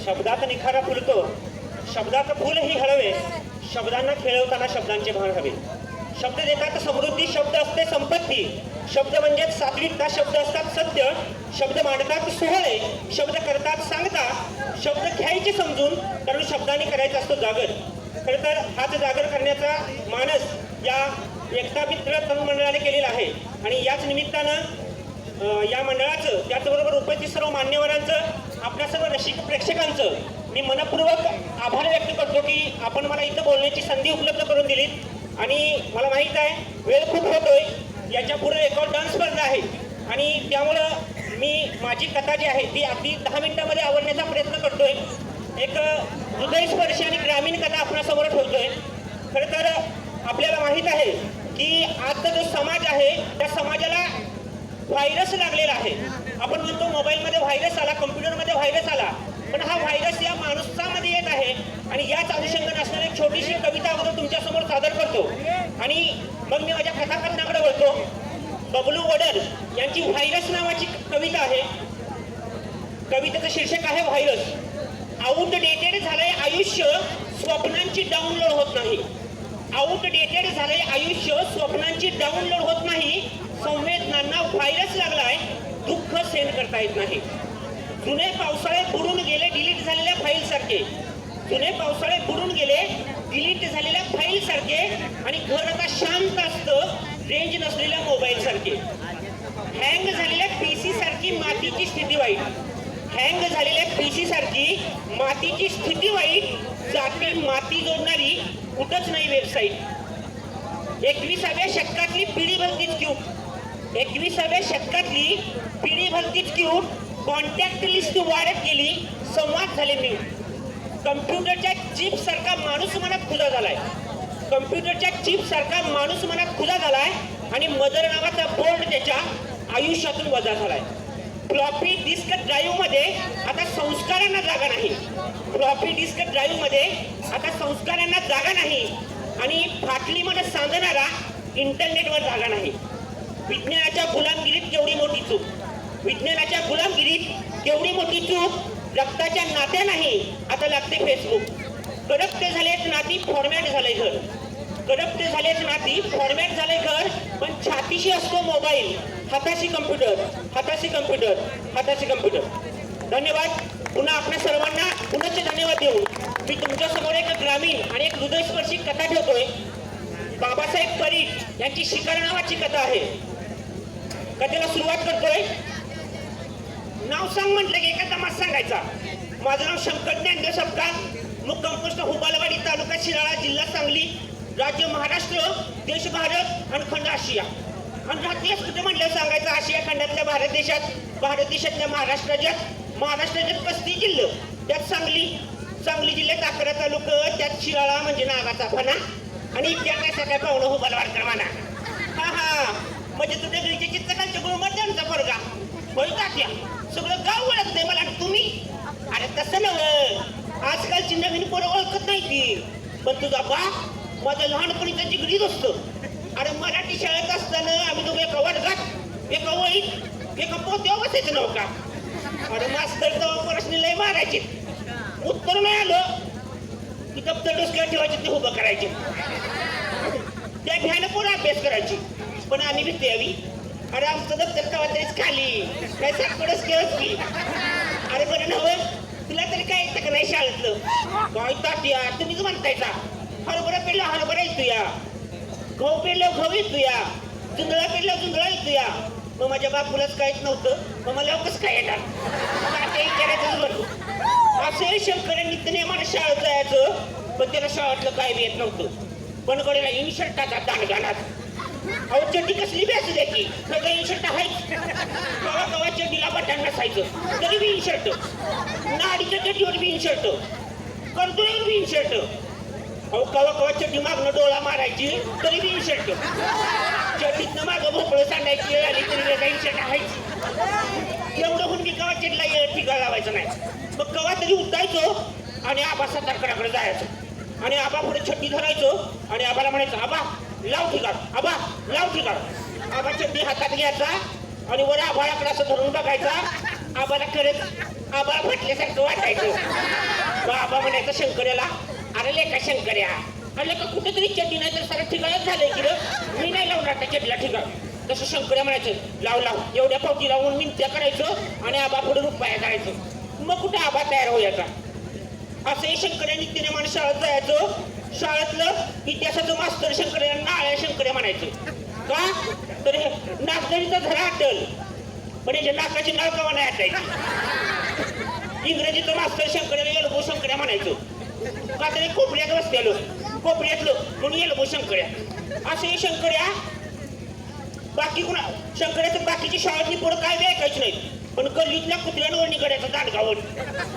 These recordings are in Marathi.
शब्दात निखारा फुलतो, शब्दात फुलही हळवे, शब्दांना खेळवताना शब्दांचे भान हवे. शब्द देतात समृद्धी, शब्द असते संपत्ती. शब्द म्हणजे सात्विकता, शब्द असतात सत्य. शब्द मांडतात सोहळे, शब्द करतात सांगता. शब्द घ्यायचे समजून, कारण शब्दांनी करायचा असतो जागर. खरं तर हाच जागर करण्याचा मानस या एकता मित्र तरुण मंडळाने केलेला आहे. आणि याच निमित्तानं या मंडळाचं, त्याचबरोबर उपस्थित सर्व मान्यवरांचं, आपल्या सर्व रसिक प्रेक्षकांचं मी मनपूर्वक आभार व्यक्त करतो की आपण मला इथं बोलण्याची संधी उपलब्ध करून दिलीत. आणि मला माहीत आहे वेळ खूप होतोय, याच्या पुढे रेकॉर्ड डान्स स्पर्धा आहे आणि त्यामुळं मी माझी कथा जी आहे ती अगदी 10 मिनिटांमध्ये आवडण्याचा प्रयत्न करतोय. एक हृदयस्पर्शी आणि ग्रामीण कथा आपणासमोर ठेवतोय. खरं तर आपल्याला माहीत आहे की आजचा जो समाज आहे त्या समाजाला व्हायरस लागलेला आहे. आपण म्हणतो मोबाईलमध्ये व्हायरस आला, कम्प्युटरमध्ये व्हायरस आला, पण हा व्हायरस या माणसामध्ये येत आहे. आणि याच अनुषंगाने असणारी एक छोटीशी कविता अगोदर तुमच्यासमोर सादर करतो आणि मग मी माझ्या कथाकथनाकडे वळतो. बबलू वडर यांची व्हायरस नावाची कविता आहे. कवितेचं शीर्षक आहे व्हायरस. आउटडेटेड झालंय आयुष्य, स्वप्नांची डाउनलोड होत नाही. आउटडेटेड झालंय आयुष्य, स्वप्नांची डाउनलोड होत नाही. संवेदनांना व्हायरस लागलाय, दुःख सेंड करता येत नाही. जुने पावसाळे बुडून गेले डिलीट झालेल्या फाईल सारखे. जुने पावसाळे बुडून गेले डिलीट झालेल्या फाईल सारखे. आणि घर आता शांत असतं रेंज नसलेल्या मोबाईल सारखे. हँग झालेल्या पीसी सारखी मातीची स्थिती वाईट. हँग झालेल्या पीसी सारखी मातीची स्थिती वाईट. जाती माती जोडणारी कुठंच नाही वेबसाईट. 21व्या शतकातली पिढी भलतीच क्यूट. 21व्या शतकातली पिढी भलतीच क्यूट. कॉन्टॅक्ट लिस्ट वाढत गेली, संवाद झाले म्यूट. कम्प्युटरच्या चिप सारखा माणूस मनात खुला झालाय. कम्प्युटरच्या चिप सारखा माणूस मनात खुला झालाय आणि मदर नावाचा बोर्ड त्याच्या आयुष्यातून वजा झालाय. फ्लॉपी डिस्क ड्राईव्ह मध्ये आता संस्कारांना जागा नाही. फ्लॉपी डिस्क ड्राईव्ह मध्ये आता संस्कारांना जागा नाही. आणि फाटली मन सांगणारा इंटरनेटवर जागा नाही. विज्ञानाच्या गुलामगिरीत केवढी मोठी चूक. विज्ञानाच्या गुलामगिरीत केवढी मोठी चूक. रक्ताच्या नात्या नाही, आता लागते फेसबुक. करप्ट झालेत नाती, फॉर्मॅट झालंय घर. करप्ट झालेत नाती, फॉर्मॅट झालंय घर. पण छातीशी असतो मोबाईल, हाताशी कम्प्युटर, हाताशी कम्प्युटर, हाताशी कम्प्युटर. धन्यवाद. पुन्हा आपल्या सर्वांना पुनश्च धन्यवाद देऊन मी तुमच्यासमोर एक ग्रामीण आणि एक हृदयस्पर्शी कथा ठेवतोय. बाबासाहेब परीट यांची शिकार नावाची कथा आहे. कथेला सुरुवात करतोय. नाव सांग म्हटलं की एका तमास सांगायचा. माझं नाव शंकर ज्ञानदेव सपकाळ, मुक्काम पोस्ट हुबालवाडी, तालुका शिराळा, जिल्हा सांगली, राज्य महाराष्ट्र, देश भारत आणि खंड आशिया. आणि रात्रीच कुठे म्हटलं सांगायचं. आशिया खंडातल्या भारत देशातल्या महाराष्ट्र राज्यात 35 जिल्हे, त्यात सांगली जिल्ह्यात 11 तालुका, त्यात शिराळा म्हणजे नागाचा फणा आणि त्या काय सगळ्या पाहुणं हुबालवाडकर म्हणा. हा म्हणजे तुझ्या घरीचे चित्रकांच्या गुरुमध्ये आमचा पोरगा होय टाक्या. सगळं गाव ओळखतंय मला. तुम्ही अरे तसं नव्ह, आजकालची नवीन पोरं ओळखत नाही ती. पण तुझा बाप माझं लहानपणीचा जिगरीत असतो. अरे मराठी शाळेत असताना आम्ही दोघं एका वर्गात, एका वळीत, एका पोत्यावर बसायचं नव्ह का. अरे मास्तर तेव्हा प्रश्न लय मारायचे. उत्तर नाही आलं की दप्तर डोसक्यावर ठेवायचे, ते उभं करायचे. त्या घ्यायला पोरं अभ्यास करायची. पण आम्ही भीती यावी. अरे आमचं दप्तर कवा तरीच खाली काय साकडच केलंच की. अरे बरं नव्हे, तुला तरी काय येतं का नाही शाळेतलं. काय तात्या तुम्हीच म्हणतायचा. हरभरा पेरला हरभरा येतो या, गहू पेरलं गहू येतो या, जुंधळा पेरला जुंधळा येतो या. मग माझ्या बापूलाच काहीच नव्हतं, मग मला कसं काय येणार. तात्या विचारायचंच बरं. असं शंकर नित्यनेमानं शाळेत जायचं, पण त्याला शाळेतलं काय बी येत नव्हतं. पण गडीला इन्शर्टाचा दांडगाणात. अहो चड्डी कसली बी असू द्या की सगळं इन्शर्ट आहेच. कवा कवा चड्डीला बटन नसायचं तरी बी इन्शर्ट, नाडीच्या चड्डीवर बी इन्शर्ट, कर्दुळ्यावर बी इन्शर्ट. अहो कवा कवा चड्डी मागणं डोळा मारायची तरी बी इन्शर्ट. चड्डीतनं मागं भोपळं सांडायची वेळ आली तरी वेगळा इन्शर्ट आहेच. एवढं होऊन मी कवा चड्डीला ठिकाण लावायचं नाही. मग कवा तरी उठायचो आणि आबा सातारकराकडे जायचो आणि आबा पुढे छड्डी धरायचो आणि आबाला म्हणायचं आबा लाव ठिकाण, आबा लाव ठिकाण. आबा चड्डी हातात घ्यायचा आणि वर आभाळाकडे असं धरून बघायचा. आबाला खरंच आबा म्हटल्यासारखं वाटायचं. बाबा म्हणायचं शंकर्याला, अरे लेका शंकर्या, अरे का कुठेतरी चड्डी नाही तर सारं ठिकाणच झालंय की मी नाही लावणार त्या चड्डीला ठिकाण. तसं शंकर्या म्हणायचं लाव लाव, एवढ्या पावती लावून मिनत्या करायचं आणि आबा पुढे रुपया करायचं. मग कुठे आबा तयार होयाचा. असंही शंकर्या नित्याने माणूस शाळेत जायचो. शाळेतलं इतिहासाचं मास्तर शंकर्या नाळ्या शंकर्या म्हणायचं. का तर हे नागदरीचा झरा अटल, पण याच्या नाकाची नाळ कवा नाही अटायची. इंग्रजीचं मास्तर शंकर्याला एल्बो शंकर्या म्हणायचं. का तरी कोपऱ्यात बसलेलं, कोपऱ्यातलं म्हणून एल्बो शंकर्या. असे शंकर्या बाकी कुणा शंकर्याचं बाकीची शाळेतली पुढं काय बी ऐकायची नाही, पण गल्लीतल्या कुत्र्यांवर निघायचं दांडगावर.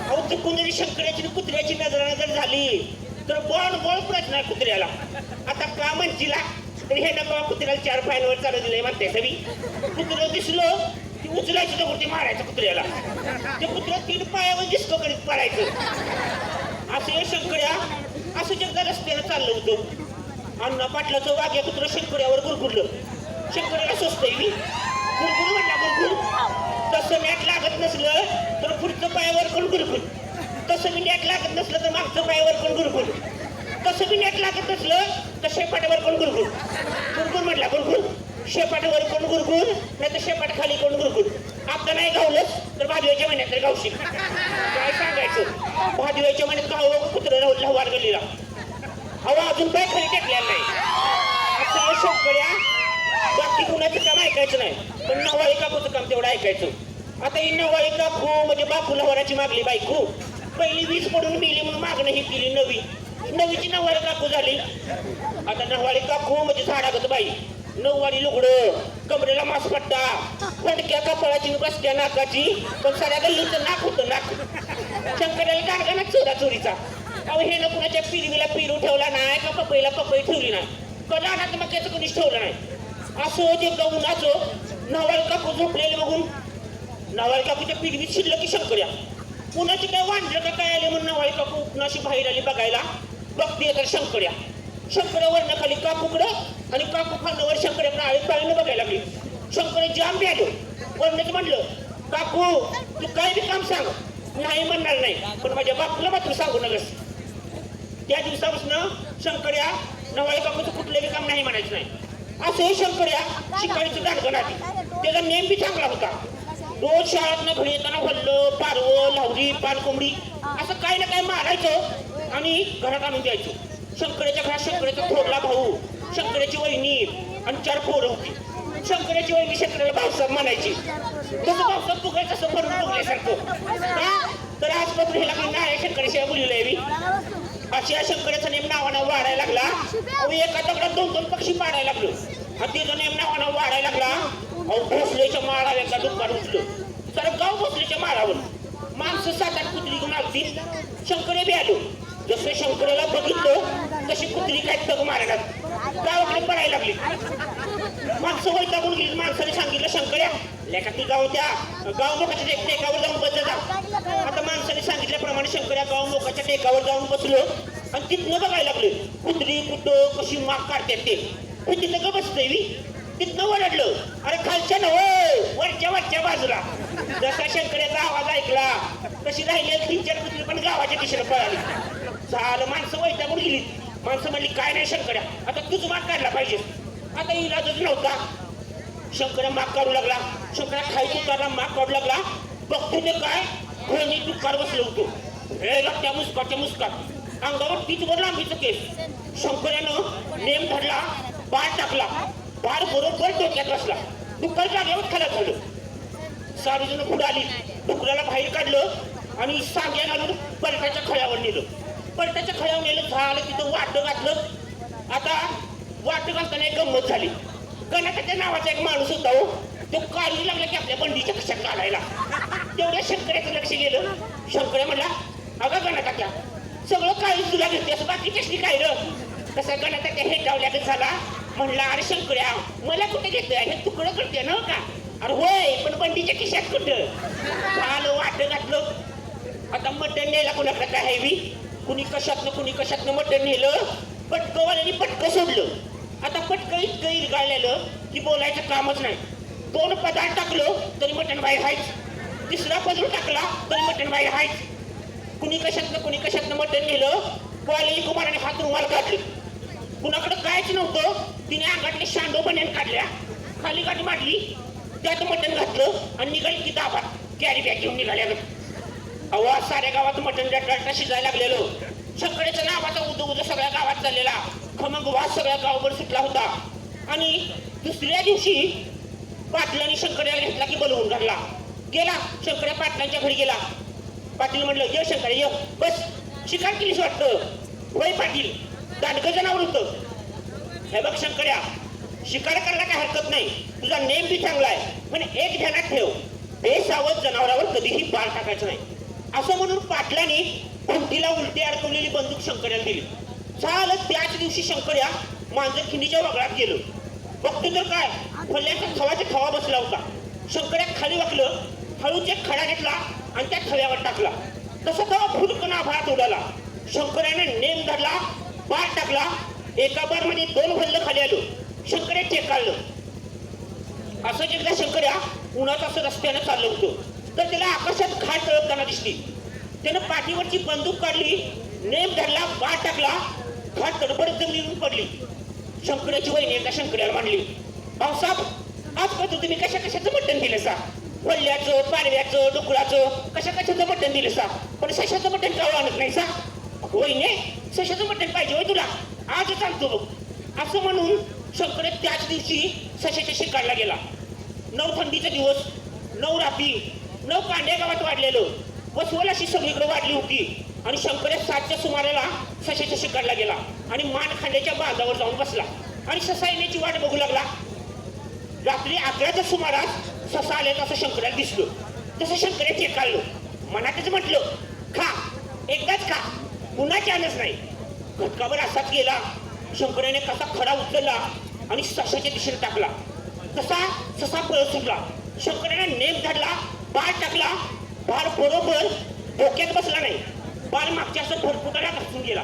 अहो चुकून जरी शंकर्याची कुत्र्याची नजर झाली तर बळ पडत नाही कुत्र्याला. आता का म्हणतीला तरी हे नका कुत्र्याला 4 फायनवर चालू दिलंय म्हणते सवी. कुत्रं दिसलं की उचलायचं तर ते मारायचं कुत्र्याला. ते कुत्रं 3 पायावर डिस्को करीत पडायचं. असं शंकर्या असं जगदा रस्त्यानं चाललं होतं. अण्णा पाटलाचं वाघ्या कुत्रं शंकर्यावर गुरगुरलं. शंकर्याला सोचतंय मी गुरगुर म्हटला गुरगुर. तसं नॅट लागत नसलं तर पुढचं पायावर कोण गुरगुर. तसं मी नॅट लागत नसलं तर मागचं पायावर कोण गुरगुर. तसं मी नॅट लागत नसलं तर शेपाटावर कोण गुरगुर. गुरगुर म्हटला गुरगुर. शेपाटावर कोण गुरगुर नाही तर शेपाट खाली कोण गुरगुर. आता नाही गावलंच तर भादव्याच्या महिन्यात तर गावशी. काय सांगायचं, भादव्याच्या महिन्यात गाव कुत्रं राहून लहवार गल्लीला. अहो अजून काय खाली टेकलेला नाही. असं शंकर्या बाकी कुणाचं काम ऐकायचं नाही, पण नवाळी काकूचं काम तेवढं ऐकायचं. आता ही नवाळी काकू म्हणजे बापू लवाराची मागली बायको. पहिली वीज पडून मिली म्हणून मागणं ही केली नवीची नवाळी काकू झाली. आता नवाळी काकू म्हणजे झाडागत बाई. नऊवारी लुगडं, कमरेला मासपट्टा, फडक्या कपाळाची बसत्या नाकाची, पण साऱ्या गल्लीचं नाक होतं नाक. शंकराला गाणगाना चोरा चोरीचा. अहो हे न कुणाच्या पिरवीला पिरू ठेवला नाही का पपईला पपई ठेवली नाही का लहानात मग त्याचं कोणीच ठेवलं नाही. असं ते उन्हाचं नवाळ काकू झोपलेले बघून नवाळ काकूच्या पिरवीत शिरलं की शंकर्या. कुणाची काय वांढलं का काय आले म्हणून नवाळी काकू कुणाशी बाहेर आली बघायला. बघते तर शंकर्या. शंकर्या वरनं खाली काकूकडं आणि काकू खांद्यावर शंकर्याकडे आळी पाळीनं बघायला लागली. शंकर्या जाम बी आलो. वरनंच म्हणलं काकू तू काय बी काम सांग, नाही म्हणणार नाही, पण माझ्या बापूला मात्र सांगू नकस. त्या दिवसापासून शंकर्या नवाळी काकूचं कुठलंही काम नाही म्हणायचं नाही. असं शंकर्या शिकारीचं दांडगण आधी. त्याचा नेम बी चांगला होता. रोज शाळेतनं घरी येताना वल्लं पारवं लावरी पानकोंबडी असं काही ना काही मारायचं आणि घरात आणून द्यायचं. शंकर्याच्या घरात शंकर्याचा थोरला भाऊ, शंकर्याची वहिनी आणि 4 पोरं होती. शंकर्याची वहिनी शंकराला भाऊसाहेब म्हणायची. तसं भाऊसाहेब फुगायचं असं भरून फुगल्यासारखं. तर आजपासून हे लागली नाही शंकराशिवाय बोललेलं आहे मी. अशा शंकराचा नेम नावानं वाढायला लागला. एका दगडात 2-2 पक्षी पाडायला लागलो आणि तिचा नेम नावानं वाढायला लागला. अहो भोसलेच्या माळावर एका दुपार उचलो तर गाव भोसलेच्या माळावर माणसं 7-8 कुत्री घेऊन आलती. शंकर्या बी आलो. जसं शंकराला बघितलं तशी कुत्री काय तग मारणार गावाकडे पडायला लागली. माणसं वैतागून गेली. माणसाने सांगितलं शंकर्या लेखा ती गाव लोकांच्या टेकावर जाऊन बसत जा. आता माणसाने सांगितल्याप्रमाणे शंकर्या गाव लोकांच्या टेकावर जाऊन बसलो आणि तिथनं बघायला लागले कुत्री कुठं कशी माग काढतात ते. तिथं ग बसतंय मी. तिथनं ओरडलं अरे खालच्या न वरच्या बाजूला. जसा शंकर्याचा आवाज ऐकला तशी राहिली 3-4 कुत्री पण गावाच्या दिशेला पळाली. झालं माणसं वैतागून गेली. माणसं म्हणली काय नाही शंकर्या आता तूच माग काढला पाहिजे. आता इलाजच नव्हता. शंकर्या माग काढू लागला. शंकर्या खायची उतारला माग काढू लागला. बघतो ते काय घोणी दुःखार बसलं होतो. हे त्या मुस्काट अंगावर पिचवर लांबीचं केस. शंकर्यानं नेम धरला, बाळ टाकला. बाळ बरोबर डोक्यात बसला. डुक्कर जागेवर खाल्यात झालं. सारीजण पुढे आली. डुकराला बाहेर काढलं आणि सांग्या घालून परटाच्या खळ्यावर नेलं. परटाच्या खळ्यावर नेलं झालं. तिथं वाटं घातलं. आता वाटं घालताना एक गंमत झाली. गणाकाच्या नावाचा एक माणूस होता हो. तो काढू लागला की आपल्या बंडीच्या कशात काढायला. तेवढ्या शंकर्याचं लक्ष गेलं. शंकर्या म्हणला अगं गणाकाच्या सगळं काळी तुला घेते असं बाकी कशी काय र. कसा गणाकाच्या हेटावल्यागत झाला. म्हणला अरे शंकर्या मला कुठे घेतोय हे तुकडं करते ना का. अरे होय पण बंडीच्या खिशात कुठं. झालं वाटं घातलं. आता मटण न्यायला कोणाकडे काय हेवी. कुणी कशातनं मटण नेलं. पटकंवाल्याने पटकं सोडलं. आता पटकं इतकं इरगाळलेलं की बोलायचं कामच नाही. 2 पदार्थ टाकलं तरी मटण बाहेर हायच. तिसरा पदर टाकला तरी मटण बाहेर हायच. कुणी कशातनं मटण नेलं. कॉलेज कुमाराने हात रुमाल काढले. कुणाकडे कायच नव्हतं. तिने अंगातले शांडो बन्यान काढल्या, खाली गाठी मारली, त्यात मटण घातलं आणि निघाली की दाबात कॅरी बॅग घेऊन निघाल्या. अवा साऱ्या गावात मटण डाटा शिजायला लागलेलो. शंकरेच्या नावाचा उद सगळ्या गावात चाललेला. खमंग वास सगळ्या गावभर सुटला होता. आणि दुसऱ्या दिवशी पाटलांनी शंकर्याला घेतला की बोलवून घातला. गेला शंकर्या पाटलांच्या घरी गेला. पाटील म्हणलं ये शंकर्या ये बस, शिकार केलीस वाटतं. होय पाटील, दांडगं जनावर होतं. हे बघ शंकर्या, शिकार करायला काय हरकत नाही, तुझा नेम बी चांगला आहे, पण एक ध्यानात ठेव, बेसावध जनावरावर कधीही बाळ टाकायचं नाही. असं म्हणून पाटलांनी खुंटीला उलटी अडकवलेली बंदूक शंकर्याला दिली. चालत त्याच दिवशी शंकर्या मांजर खिंडीच्या वगळात गेलो. बघतो तर काय, फल्ल्याचा खवाचा खवा बसला होता. शंकर्या खाली वाकलं, हळूच एक खडा घेतला आणि त्या खव्यावर टाकला. तसा तेव्हा फुलकन आभाळात उडाला. शंकर्याने नेम धरला, बार टाकला. एका बार मध्ये 2 भल्ल खाली आलो. शंकर्या टेकाळलं. असंच एकदा शंकर्या उन्हात असं रस्त्यानं चाललं होतं तर त्याला आकाशात खाट तळपताना दिसली. त्यानं पाठीवरची बंदूक काढली, नेम धरला, बार टाकला. खाट तडफड जमिनीवरून पडली. शंकर्याची वहिनी एकदा शंकर्याला म्हणली, भाऊसाहेब आजपासून तुम्ही कशाचं मटण दिलं सा? वल्ल्याचं, पारव्याचं, डुकराचं कशाचं मटण दिलं सा, पण सशाचं मटण का आणत नाही सा? वहिने सशाचं मटण पाहिजे होय तुला, आज चालतो बघ. असं म्हणून शंकर्या त्याच दिवशी सशाच्या शिकारला गेला. 9 थंडीचा दिवस, 9 रात्री, 9 कांड्या गावात वाढलेलं. वसवल अशी सगळीकडे वाढली होती. आणि शंकर्या 7च्या सुमाराला सशाच्या शिकारला गेला आणि मान खांद्याच्या बांधावर जाऊन बसला आणि ससा येण्याची वाट बघू लागला. रात्री 11च्या सुमारास ससा आल्याचं असं शंकर्याला दिसलं. तसं शंकर्या चेकाळलं. मनातच म्हटलं, खा, एकदाच खा, पुन्हा चानच नाही. घटकावर असाच गेला. शंकर्याने कसा खडा उचलला आणि सशाच्या दिशेने टाकला. तसा ससा पळत सुटला. शंकर्याने नेम धरला, बाळ टाकला. बाळ बरोबर डोक्यात बसला नाही. बाळ मागच्या असं फरफुटाला घासून गेला.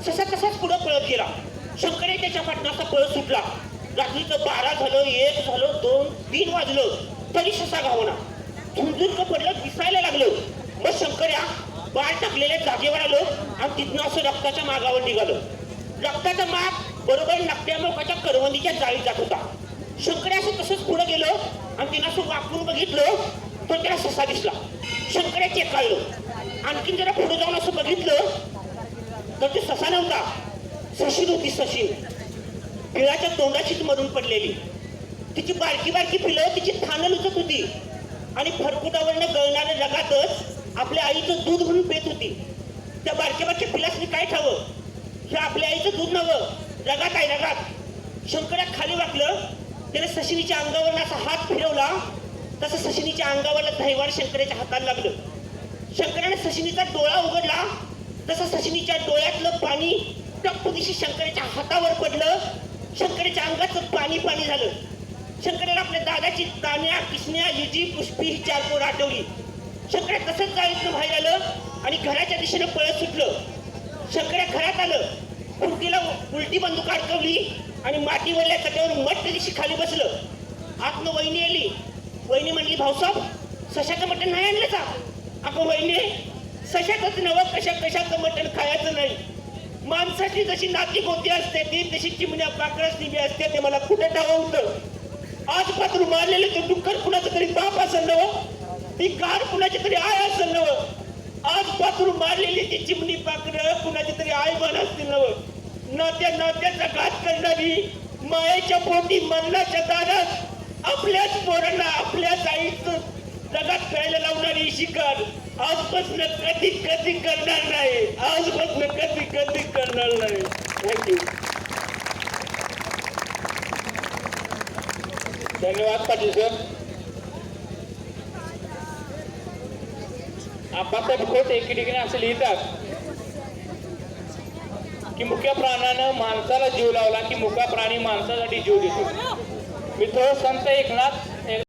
ससा तसाच पुढे पळत गेला. शंकर्या त्याच्या पाठणाचा पळत सुटला. रात्रीचं 12 झालं, 1 झालं, 2, 3 वाजलं तरी ससा घावना. झुंझुरकं पडलं, दिसायला लागलं. मग शंकर्या बाळ टाकलेल्या जागेवर आलो आणि तिथनं असं रक्ताच्या मागावर निघालं. रक्ताचा माग बरोबर नकट्या मोकाच्या करवंदीच्या जाळीत जात होता. शंकर्या असं तसंच पुढे गेलो आणि तिनं असं वाकून बघितलं तर त्याला ससा दिसला. शंकर्या चेकाळलं. आणखीन जरा पुढे जाऊन असं बघितलं तर ते ससा नव्हता, सशीन होती. सशीन पिळाच्या तोंडाचीच मरून पडलेली. तिची बारकी बारकी पिलं तिची थानं लुचत होती आणि फरकुटावरनं गळणाऱ्या रगातच आपल्या आईचं दूध म्हणून पेत होती. त्या बारक्या बारक्या पिलासनी काय ठावं, हे आपल्या आईचं दूध नवं, रगात आहे रगात. शंकर्या खाली वाकलं. त्याने सशिनीच्या अंगावर असा हात फिरवला. तसं सशिनीच्या अंगावरला दहिवार शंकर्याच्या हाताला लागलं. शंकराने सशिनीचा डोळा उघडला. तसं सशिनीच्या डोळ्यातलं पाणी टप्पदिशी शंकराच्या हातावर पडलं. शंकराच्या अंगाचं पाणी पाणी झालं. शंकराला आपल्या दादाची तान्या, किसन्या, युजी, पुष्पी ही 4 पोरं आठवली. शंकर्या तसंच जाळीतनं बाहेर आलं आणि घराच्या दिशेनं पळत सुटलं. शंकर्या घरात आलं. खुंटीला उलटी बंदूक अडकवली आणि मातीवरल्या कट्यावर मट्ट दिशी खाली बसलं. आतनं वहिनी आली. वहिनी म्हणली, भाऊसाहेब सशाचं मटण नाही आणलं का? अगं वहिनी, सशाचंच नवं, कशाचं मटण खायचं नाही. माणसाची जशी नाती गोती असते ती तशी चिमण्या पाकळच निमी असते, ते मला कुठे ठावं होतं. आज पात्र मारलेलं ते डुक्कर कुणाचं तरी बाप असेल नवं, ती कार कुणाची तरी आय असेल नवं. आज पात्र मारलेली ती चिमणी पाकळं कुणाची तरी आई बन असतील नवं. नात्याचा घात करणारी, मायेच्या पोटी मरणाच्या दारात आपल्याच पोरांना आपल्याच आईचं जगात खेळायला लावणारी शिकार आजपासून कधी करणार नाही. आजपासून कधी करणार नाही. थँक्यू. धन्यवाद पाटील सर. आपापल्या खोट एके ठिकाणी असं लिहितात की मुक्या प्राण्यानं माणसाला जीव लावला की मुका प्राणी माणसासाठी जीव देतो. मित्र संत एकनाथ